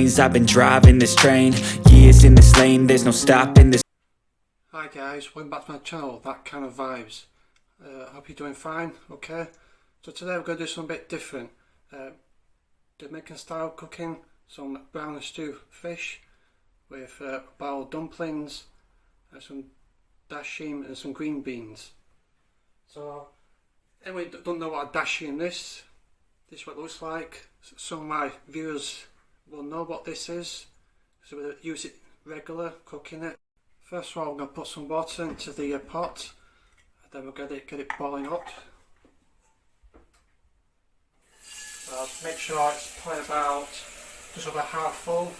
brains. I've been driving this train, years in this lane, there's no stopping this. Hi guys, welcome back to my channel, That Kind of Vibes. Hope you're doing fine, okay? So today we're going to do something a bit different. Jamaican style cooking, some brown and stew fish with boiled dumplings, some dashim and some green beans. So anyone who don't know what a dashim is, this is what it looks like. Some of my viewers will know what this is, so we'll use it regular, cooking it. First of all, we're going to put some water into the pot, and then we'll get it boiling up. Make sure it's probably about just over half full.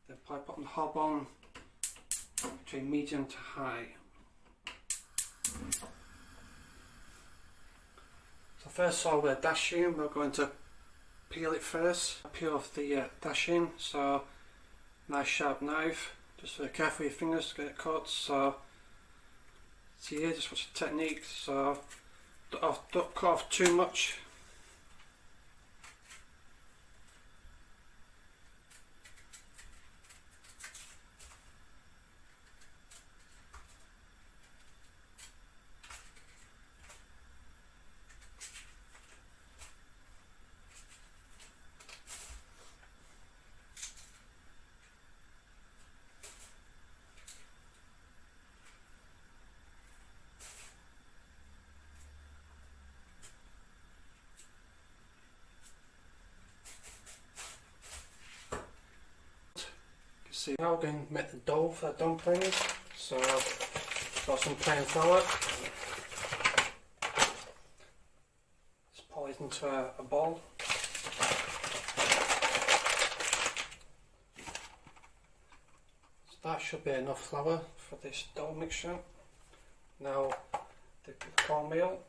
Then probably put the hob on between medium to high. So first of all, with dashim, we're going to peel it first. Peel off the dashim, so nice sharp knife. Just very careful with your fingers to get it cut. So see here, just watch the technique. So don't cut off too much. See, now we're going to make the dough for the dumplings. So got some plain flour. Just pour it into a bowl. So that should be enough flour for this dough mixture. Now the cornmeal.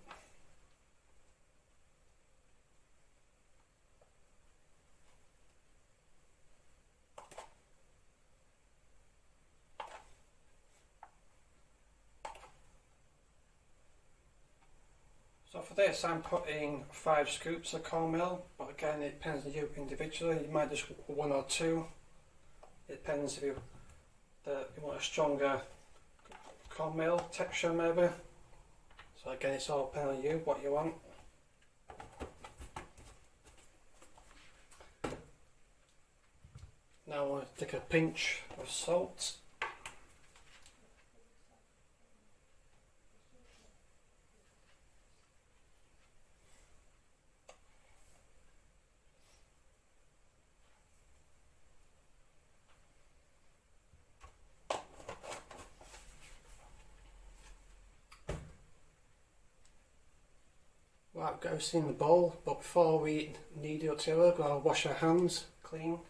So for this I'm putting 5 scoops of cornmeal, but again it depends on you individually. You might just 1 or 2. It depends if you want a stronger cornmeal texture maybe. So again it's all depending on you, what you want. Now I want to take a pinch of salt. Right, got everything in the bowl, but before we knead it together, we're going to wash our hands clean.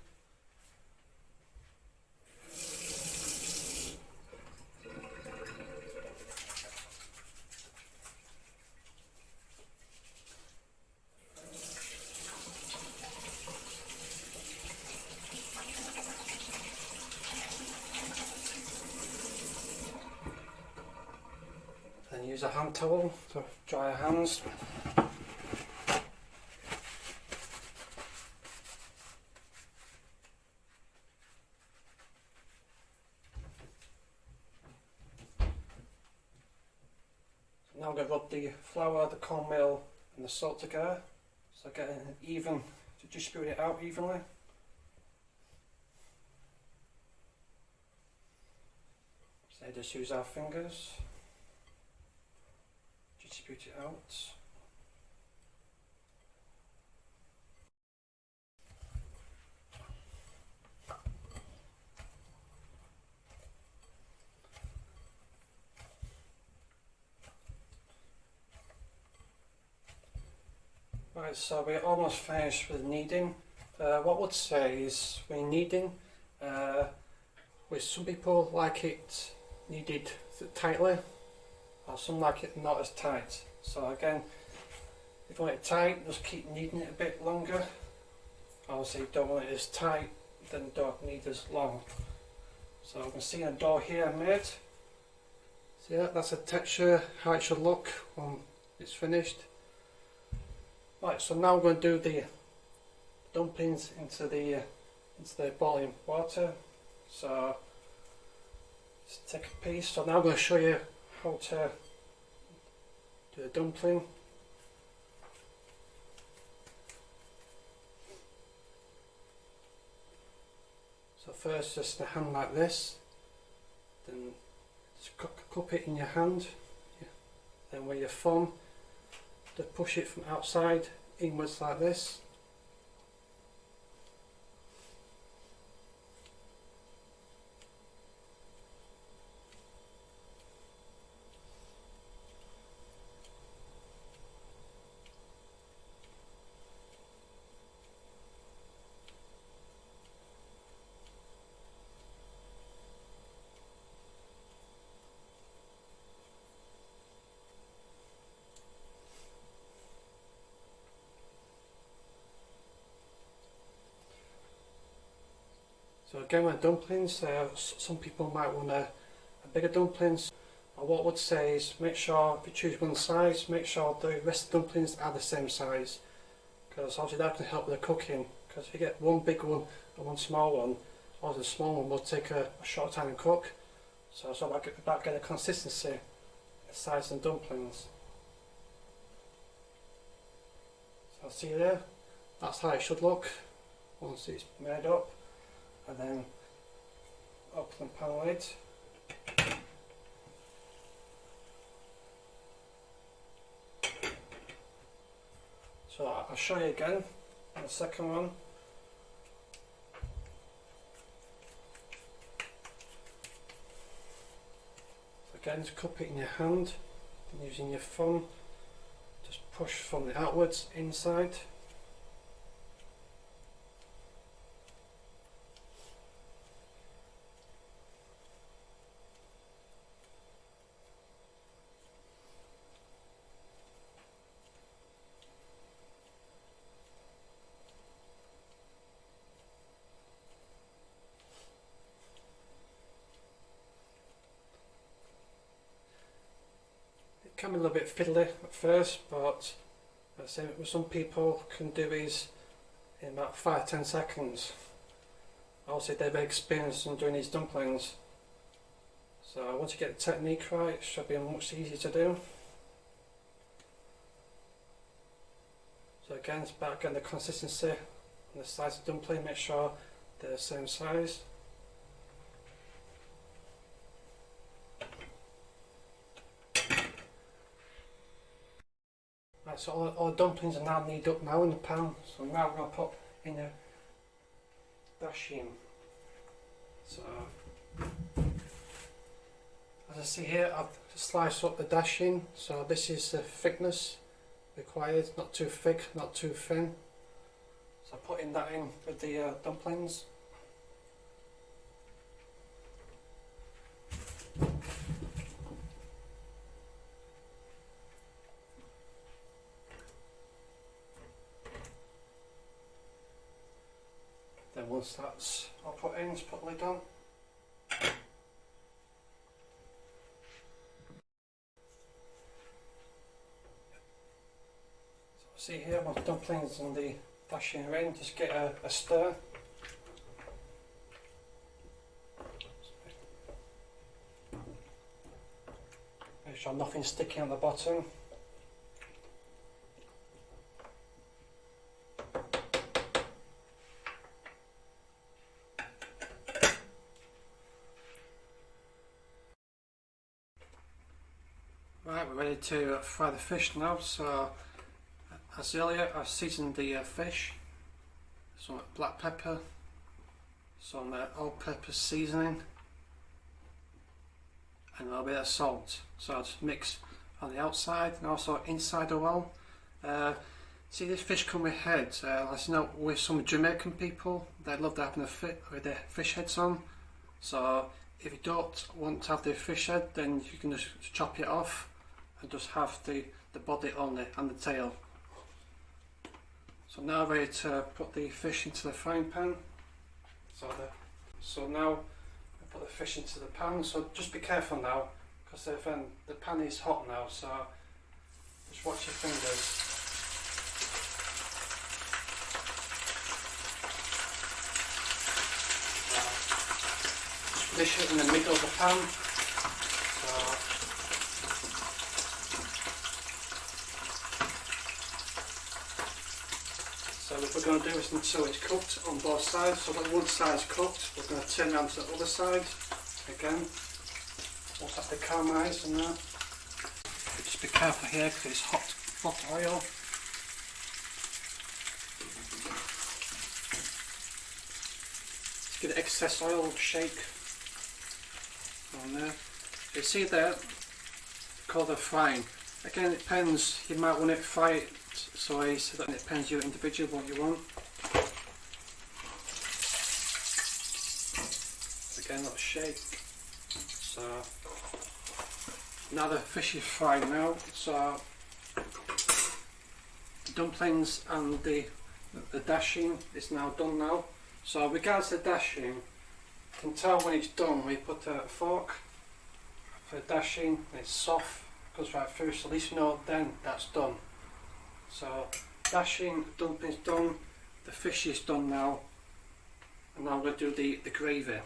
And use a hand towel to dry our hands. Now I'm going to rub the flour, the cornmeal and the salt together, so get it even, to distribute it out evenly. So just use our fingers, distribute it out. Right, so we're almost finished with kneading. What I would say is when kneading, with some people like it kneaded tightly, or some like it not as tight. So again, if you want it tight, just keep kneading it a bit longer. Obviously if you don't want it as tight, then don't knead as long. So you can see a dough here I made. So yeah, that's a texture, how it should look when it's finished. Right, so now we're going to do the dumplings into the boiling water. So just take a piece. So now I'm going to show you how to do a dumpling. So first just the hand like this, then just cup it in your hand, then with your thumb just push it from outside inwards like this. So again with dumplings, some people might want a bigger dumplings. But what I would say is make sure if you choose one size, make sure the rest of the dumplings are the same size. Because obviously that can help with the cooking. Because if you get one big one and one small one, obviously the small one will take a short time to cook. So it's about getting the consistency, the size of the dumplings. So see there, that's how it should look once it's made up. And then open the pan lid. So I'll show you again on the second one. So again, just cup it in your hand and using your thumb, just push from the outwards inside. Can be a little bit fiddly at first, but I say what some people can do is in about 5-10 seconds. Obviously they're very experienced in doing these dumplings, so once you get the technique right, it should be much easier to do. So again, it's about getting the consistency and the size of the dumpling, make sure they're the same size. Right, so all the dumplings are now kneaded up now in the pan, so now we're going to put in a dashing. So as I see here, I've sliced up the dashing, so this is the thickness required, not too thick, not too thin. So putting that in with the dumplings. Then once that's all put in, just put the lid on. So see here, my dumplings and the dashing are in, just get a stir. Make sure nothing's sticking on the bottom. Right, we're ready to fry the fish now. So as earlier, I've seasoned the fish, some black pepper, some all-purpose seasoning, and a little bit of salt. So I'll just mix on the outside and also inside as well. See, this fish come with heads. As you know, with some Jamaican people, they love having with their fish heads on. So if you don't want to have the fish head, then you can just chop it off and just have the body only and the tail. So now ready to put the fish into the frying pan. So now I put the fish into the pan. So just be careful now, because the pan is hot now, so just watch your fingers. Just dish it in the middle of the pan. So what we're going to do is until it's cooked on both sides. So when one side's cooked, we're going to turn around to the other side again. Once that's caramelised in there. Just be careful here because it's hot oil. Just get the excess oil, shake on there. You see there, called the frying. Again, it depends. You might want it fried so that it depends you individually what you want. Again, let's shake. So now the fish is fried now. So the dumplings and the dashing is now done now. So regards to dashing, you can tell when it's done. We put a fork for dashing. And it's soft, goes right through. So at least you know then that's done. So dashing, dumplings done, the fish is done now, and now we're going to do the gravy.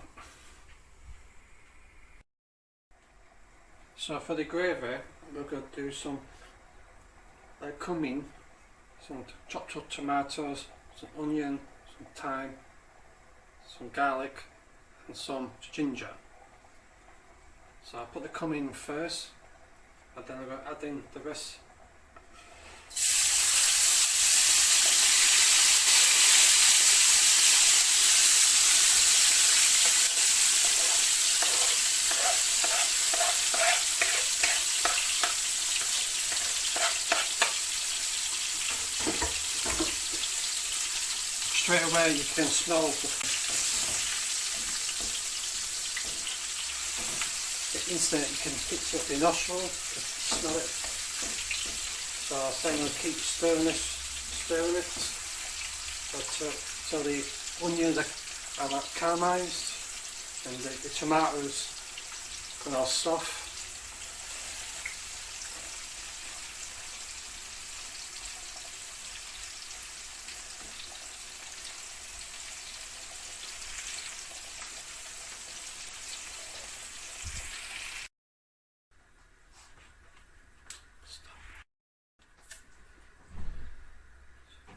So for the gravy, we're going to do some cumin, some chopped up tomatoes, some onion, some thyme, some garlic, and some ginger. So I'll put the cumin first, and then I'm going to add in the rest. Straight away you can smell the instant, you can hit up your nostril to smell it. So I'm saying I'll keep stirring it so the onions are like caramelised and the tomatoes are all soft.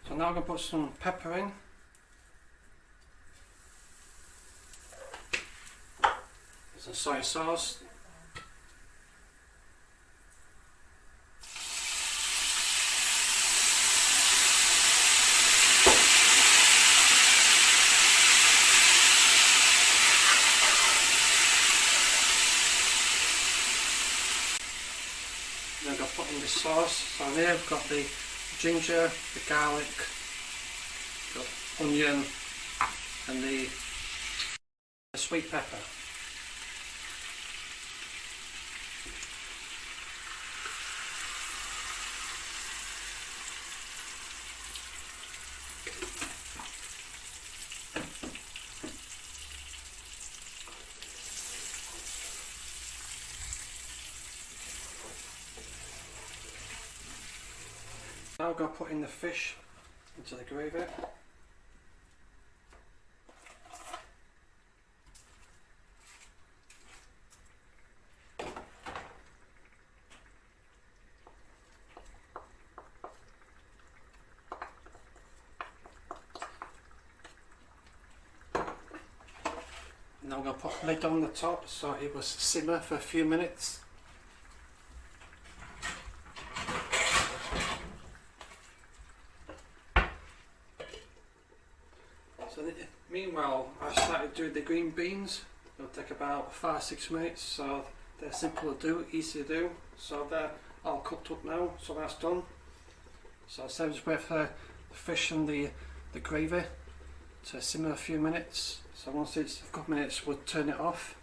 So now I'm going to put some pepper in. Some soy sauce. Then I'm going to put in the sauce. So here I've got the ginger, the garlic, the onion and the sweet pepper. Now I'm going to put in the fish into the gravy. Now I'm going to put a lid on the top so it will simmer for a few minutes. So meanwhile, I started doing the green beans. It'll take about 5-6 minutes, so they're simple to do, easy to do. So they're all cooked up now, so that's done. So I'll just wait for the fish and the gravy to simmer a few minutes. So once it's a couple minutes, we'll turn it off.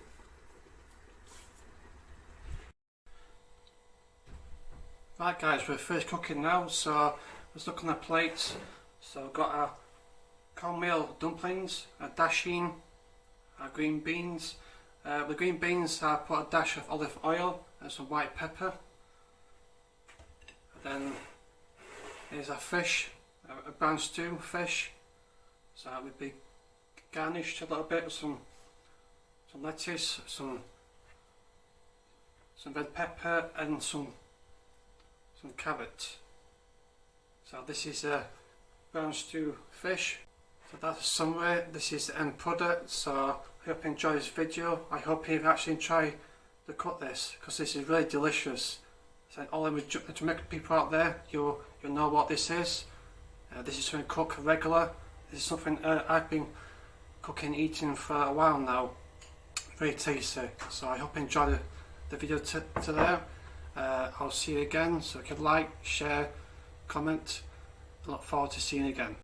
Right guys, we're finished cooking now, so let's look on the plates. So we've got our cornmeal dumplings, a dasheen, our green beans. The green beans I put a dash of olive oil and some white pepper. And then here's our fish, a brown stew fish. So that would be garnished a little bit with some lettuce, some red pepper and some carrot. So this is a brown stew fish. So that's a summary. This is the end product. So I hope you enjoy this video. I hope you've actually tried to cook this, because this is really delicious. So all the Jamaican people out there, you'll know what this is. This is something cooked regular. This is something I've been eating for a while now. Very tasty. So I hope you enjoyed the video today. I'll see you again. So if you like, share, comment. I look forward to seeing you again.